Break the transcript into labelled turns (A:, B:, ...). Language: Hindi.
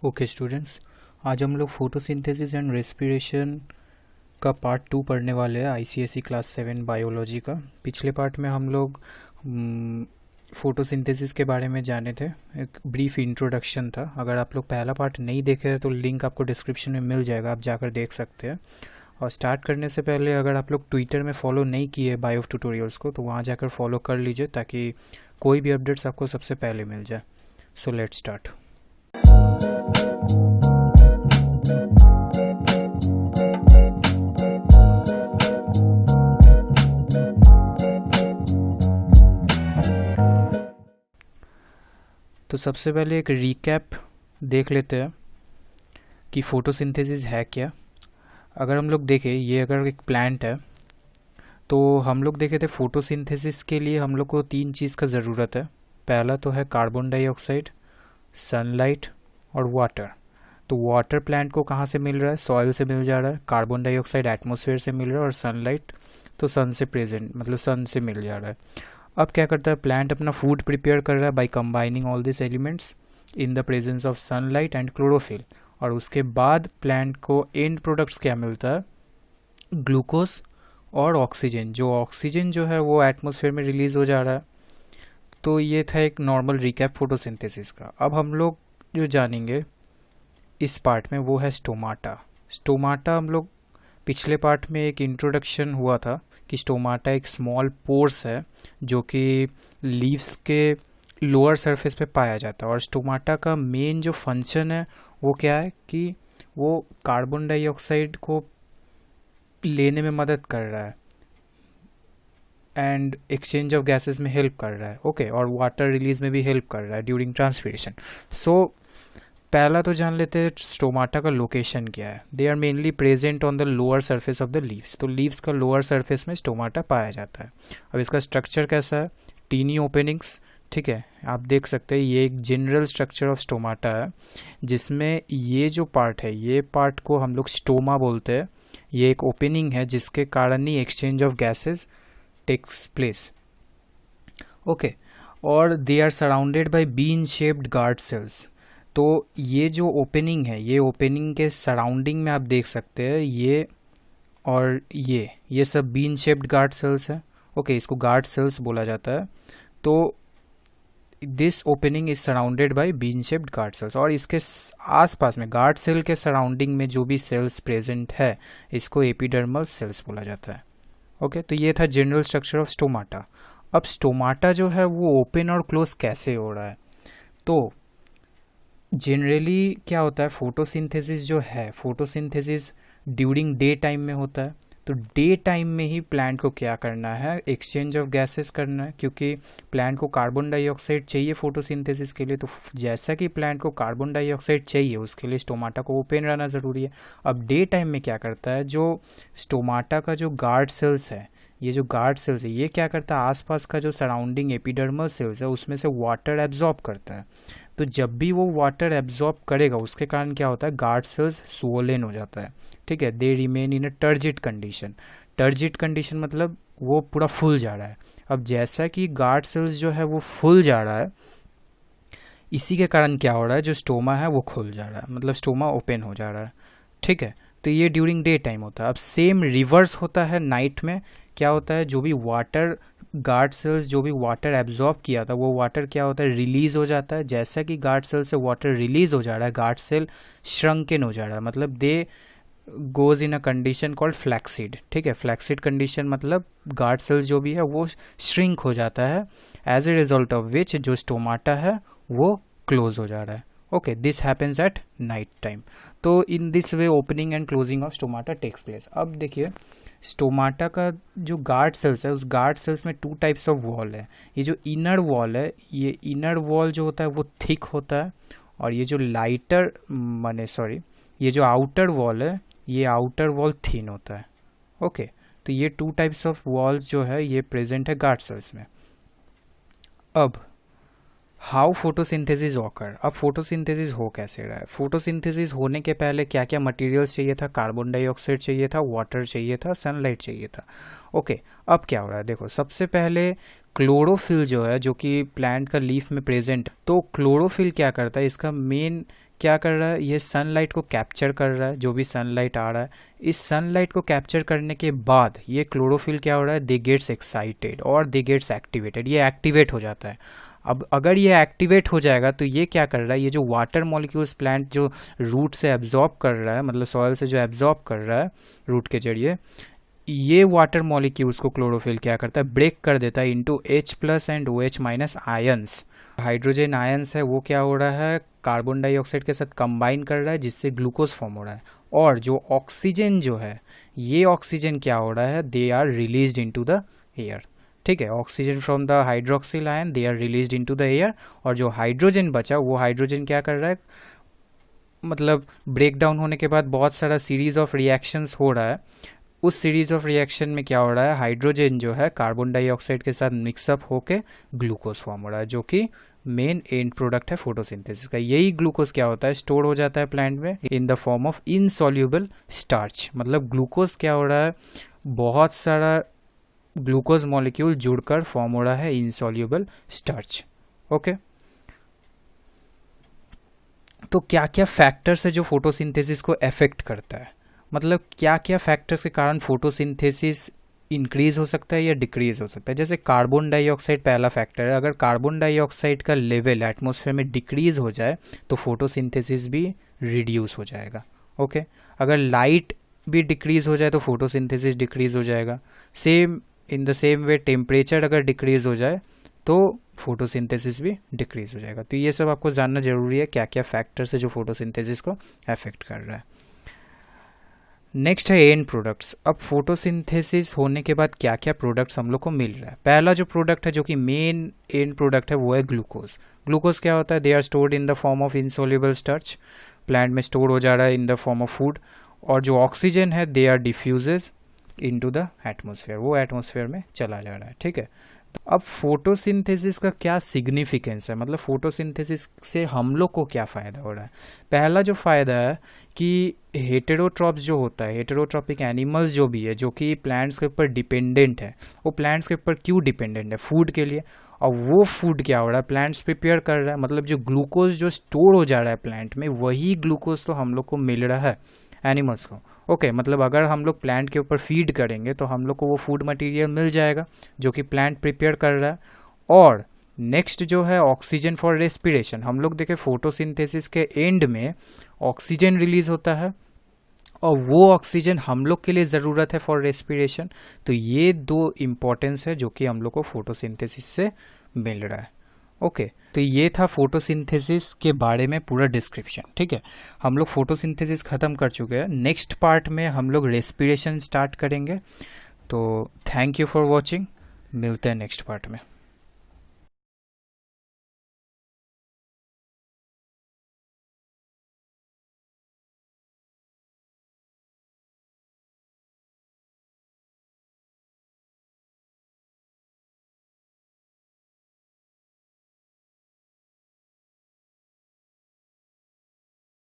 A: ओके स्टूडेंट्स, आज हम लोग फोटोसिंथेसिस एंड रेस्पिरेशन का पार्ट 2 पढ़ने वाले हैं आईसीएसई क्लास 7 बायोलॉजी का। पिछले पार्ट में हम लोग फोटोसिंथेसिस के बारे में जाने थे, एक ब्रीफ इंट्रोडक्शन था। अगर आप लोग पहला पार्ट नहीं देखे हैं तो लिंक आपको डिस्क्रिप्शन में मिल जाएगा, आप जाकर देख सकते हैं। और स्टार्ट करने से पहले अगर आप लोग ट्विटर में फॉलो नहीं किए बायो ट्यूटोरियल्स को तो वहाँ जाकर फॉलो कर लीजिए ताकि कोई भी अपडेट्स आपको सबसे पहले मिल जाए। So let's start. तो सबसे पहले एक रीकैप देख लेते हैं कि फोटोसिंथेसिस है क्या। अगर हम लोग देखें, ये अगर एक प्लांट है तो हम लोग देखे थे फोटोसिंथेसिस के लिए हम लोग को 3 चीज़ का ज़रूरत है। पहला तो है कार्बन डाइऑक्साइड, सनलाइट और वाटर। तो वाटर प्लांट को कहाँ से मिल रहा है? सॉइल से मिल जा रहा है। कार्बन डाइऑक्साइड एटमॉस्फेयर से मिल रहा है और सनलाइट तो सन से प्रेजेंट मतलब सन से मिल जा रहा है। अब क्या करता है प्लांट? अपना फूड प्रिपेयर कर रहा है by combining all this elements in the presence of sunlight and chlorophyll. और उसके बाद प्लांट को एंड प्रोडक्ट्स क्या मिलता है? ग्लूकोज और ऑक्सीजन। जो ऑक्सीजन जो है वो एटमॉस्फेयर में रिलीज हो जा रहा है। तो ये था एक नॉर्मल रिकैप फोटोसिंथेसिस का। अब हम लोग जो जानेंगे इस पार्ट में वो है स्टोमाटा। स्टोमाटा हम लोग पिछले पार्ट में एक इंट्रोडक्शन हुआ था कि स्टोमाटा एक स्मॉल पोर्स है जो कि लीव्स के लोअर सरफेस पे पाया जाता है। और स्टोमाटा का मेन जो फंक्शन है वो क्या है कि वो कार्बन डाइऑक्साइड को लेने में मदद कर रहा है एंड एक्सचेंज ऑफ गैसेस में हेल्प कर रहा है। ओके, और वाटर रिलीज में भी हेल्प कर रहा है ड्यूरिंग ट्रांसपिरेशन। सो पहला तो जान लेते हैं स्टोमाटा का लोकेशन क्या है। They are mainly present on the lower surface of the leaves. तो लीव्स का लोअर सरफेस में स्टोमाटा पाया जाता है। अब इसका स्ट्रक्चर कैसा है? Tiny openings. ठीक है, आप देख सकते हैं ये एक जनरल स्ट्रक्चर ऑफ स्टोमाटा है जिसमें ये जो पार्ट है ये पार्ट को हम लोग स्टोमा बोलते हैं। ये एक ओपनिंग है जिसके कारण ही exchange of gases takes place. Okay, और they are surrounded by bean shaped guard cells. तो ये जो ओपनिंग है ये ओपनिंग के सराउंडिंग में आप देख सकते हैं ये और ये सब बीन शेप्ड गार्ड सेल्स है। ओके, इसको गार्ड सेल्स बोला जाता है। तो this opening is surrounded by bean shaped guard sales. और इसके आसपास में गार्ड सेल के सराउंडिंग में जो भी सेल्स प्रेजेंट है इसको एपिडर्मल सेल्स बोला जाता है। ओके, तो ये था जनरल स्ट्रक्चर ऑफ स्टोमाटा। अब स्टोमाटा जो है वो ओपन और क्लोज कैसे हो रहा है? तो जनरली क्या होता है, फोटोसिंथेसिस जो है फोटोसिंथेसिस ड्यूरिंग डे टाइम में होता है। तो डे टाइम में ही प्लांट को क्या करना है? एक्सचेंज ऑफ गैसेस करना है, क्योंकि प्लांट को कार्बन डाइऑक्साइड चाहिए फोटोसिंथेसिस के लिए। तो जैसा कि प्लांट को कार्बन डाइऑक्साइड चाहिए उसके लिए स्टोमाटा को ओपन रहना ज़रूरी है। अब डे टाइम में क्या करता है, जो स्टोमाटा का जो गार्ड सेल्स है, ये जो गार्ड सेल्स है ये क्या करता है, आसपास का जो सराउंडिंग एपिडर्मल सेल्स है उसमें से वाटर एब्जॉर्ब करता है। तो जब भी वो वाटर एब्जॉर्ब करेगा उसके कारण क्या होता है, गार्ड सेल्स स्वोलन हो जाता है। ठीक है, they remain in a turgid condition. Turgid condition मतलब वो पूरा फूल जा रहा है। अब जैसा कि गार्ड सेल्स जो है वो फूल जा रहा है, इसी के कारण क्या हो रहा है, जो स्टोमा है वो खुल जा रहा है, मतलब स्टोमा ओपन हो जा रहा है। ठीक है, तो ये ड्यूरिंग डे टाइम होता है। अब सेम रिवर्स होता है नाइट में। क्या होता है, जो भी वाटर गार्ड सेल्स जो भी वाटर एब्जॉर्ब किया था वो वाटर क्या होता है, रिलीज हो जाता है। जैसा कि गार्ड सेल से वाटर रिलीज हो जा रहा है, गार्ड सेल श्रंकन हो जा रहा है, मतलब they goes in a condition called flaccid. ठीक है, फ्लैक्सिड कंडीशन मतलब गार्ड सेल्स जो भी है वो श्रिंक हो जाता है, as a result of which जो स्टोमाटा है वो क्लोज हो जा रहा है। Okay, this happens at night time. तो in this way opening and closing of stomata takes place. अब देखिए स्टोमाटा का जो गार्ड सेल्स है उस गार्ड सेल्स में 2 टाइप्स ऑफ वॉल है। ये जो इनर वॉल है, ये इनर वॉल जो होता है वो थिक होता है, और ये जो ये जो आउटर वॉल है ये आउटर वॉल थिन होता है। ओके, तो ये 2 टाइप्स ऑफ वॉल्स जो है ये प्रेजेंट है गार्ड सेल्स में। अब हाउ फोटोसिंथेसिस ऑकर। अब फोटोसिंथेसिस हो कैसे रहा है? फोटोसिंथेसिस होने के पहले क्या क्या मटेरियल्स चाहिए था? कार्बन डाइऑक्साइड चाहिए था, वाटर चाहिए था, सनलाइट चाहिए था। ओके, अब क्या हो रहा है देखो, सबसे पहले क्लोरोफिल जो है जो कि प्लांट का लीफ में प्रेजेंट, तो क्लोरोफिल क्या करता है, इसका मेन क्या कर रहा है, ये सनलाइट को कैप्चर कर रहा है, जो भी सनलाइट आ रहा है। इस सनलाइट को कैप्चर करने के बाद ये क्लोरोफिल क्या हो रहा है, दे गेट्स एक्साइटेड और दे गेट्स एक्टिवेटेड, ये एक्टिवेट हो जाता है। अब अगर ये एक्टिवेट हो जाएगा तो ये क्या कर रहा है, ये जो वाटर मॉलिक्यूल्स प्लांट जो रूट से एब्जॉर्ब कर रहा है, मतलब सॉइल से जो एब्जॉर्ब कर रहा है रूट के जरिए, ये वाटर मॉलिक्यूल्स को क्लोरोफिल क्या करता है, ब्रेक कर देता है into H+ and OH- ions. Hydrogen ions है वो क्या हो रहा है, कार्बन डाइऑक्साइड के साथ कंबाइन कर रहा है, जिससे ग्लूकोज फॉर्म हो रहा है। और जो ऑक्सीजन जो है, ये ऑक्सीजन क्या हो रहा है, they are released into the air. ठीक है, oxygen from the hydroxyl ion they are released into the air. और जो हाइड्रोजन बचा वो हाइड्रोजन क्या कर रहा है, मतलब ब्रेक डाउन होने के बाद बहुत सारा सीरीज ऑफ रिएक्शंस हो रहा है। उस सीरीज ऑफ रिएक्शन में क्या हो रहा है, हाइड्रोजन जो है कार्बन डाइऑक्साइड के साथ मिक्सअप होके ग्लूकोज फॉर्म हो रहा है, जो कि मेन एंड प्रोडक्ट है फोटोसिंथेसिस का। यही ग्लूकोज क्या होता है, स्टोर हो जाता है प्लांट में इन the form of insoluble starch. मतलब ग्लूकोज क्या हो रहा है, बहुत सारा ग्लूकोज मॉलिक्यूल जुड़कर फॉर्म हो रहा है इनसॉल्युबल स्टार्च। ओके, तो क्या क्या फैक्टर्स है जो फोटोसिंथेसिस को अफेक्ट करता है, मतलब क्या क्या फैक्टर्स के कारण फोटोसिंथेसिस इंक्रीज हो सकता है या डिक्रीज हो सकता है। जैसे कार्बन डाइऑक्साइड पहला फैक्टर है, अगर कार्बन डाइऑक्साइड का लेवल एटमॉस्फेयर में डिक्रीज हो जाए तो फोटोसिंथेसिस भी रिड्यूस हो जाएगा। ओके, अगर लाइट भी डिक्रीज हो जाए तो फोटोसिंथेसिस डिक्रीज हो जाएगा। Same in the same way temperature अगर डिक्रीज हो जाए तो फोटोसिंथेसिस भी डिक्रीज हो जाएगा। तो ये सब आपको जानना जरूरी है, क्या क्या फैक्टर्स है जो फोटोसिंथेसिस को अफेक्ट कर रहा है। नेक्स्ट है एंड प्रोडक्ट्स। अब फोटोसिंथेसिस होने के बाद क्या क्या प्रोडक्ट्स हम लोग को मिल रहा है। पहला जो प्रोडक्ट है जो कि मेन एंड प्रोडक्ट है वो है ग्लूकोज। ग्लूकोज क्या होता है, they are stored in the form of insoluble starch, plant में स्टोर हो जा रहा है in the form of food. और जो ऑक्सीजन है they are diffuses into the atmosphere, वो एटमॉस्फेयर में चला जा रहा है। ठीक है, अब फोटोसिंथेसिस का क्या सिग्निफिकेंस है, मतलब फोटोसिंथेसिस से हम लोग को क्या फ़ायदा हो रहा है। पहला जो फ़ायदा है कि हेटेरोट्रॉप्स जो होता है, हेटेरोट्रॉपिक एनिमल्स जो भी है, जो कि प्लांट्स के ऊपर डिपेंडेंट है, वो प्लांट्स के ऊपर क्यों डिपेंडेंट है, फूड के लिए। और वो फूड क्या हो रहा है, प्लांट्स प्रिपेयर कर रहा है, मतलब जो ग्लूकोज जो स्टोर हो जा रहा है प्लांट में, वही ग्लूकोज तो हम लोग को मिल रहा है एनिमल्स को। ओके, मतलब अगर हम लोग प्लांट के ऊपर फीड करेंगे तो हम लोग को वो फूड मटेरियल मिल जाएगा जो कि प्लांट प्रिपेयर कर रहा है। और नेक्स्ट जो है ऑक्सीजन फॉर रेस्पिरेशन, हम लोग देखें फोटोसिंथेसिस के एंड में ऑक्सीजन रिलीज होता है और वो ऑक्सीजन हम लोग के लिए ज़रूरत है फॉर रेस्पिरेशन। तो ये दो इम्पॉर्टेंस है जो कि हम लोग को फोटोसिंथेसिस से मिल रहा है। ओके, तो ये था फोटोसिंथेसिस के बारे में पूरा डिस्क्रिप्शन। ठीक है, हम लोग फोटोसिंथेसिस ख़त्म कर चुके हैं। नेक्स्ट पार्ट में हम लोग रेस्पिरेशन स्टार्ट करेंगे। तो थैंक यू फॉर वॉचिंग, मिलते हैं नेक्स्ट पार्ट में।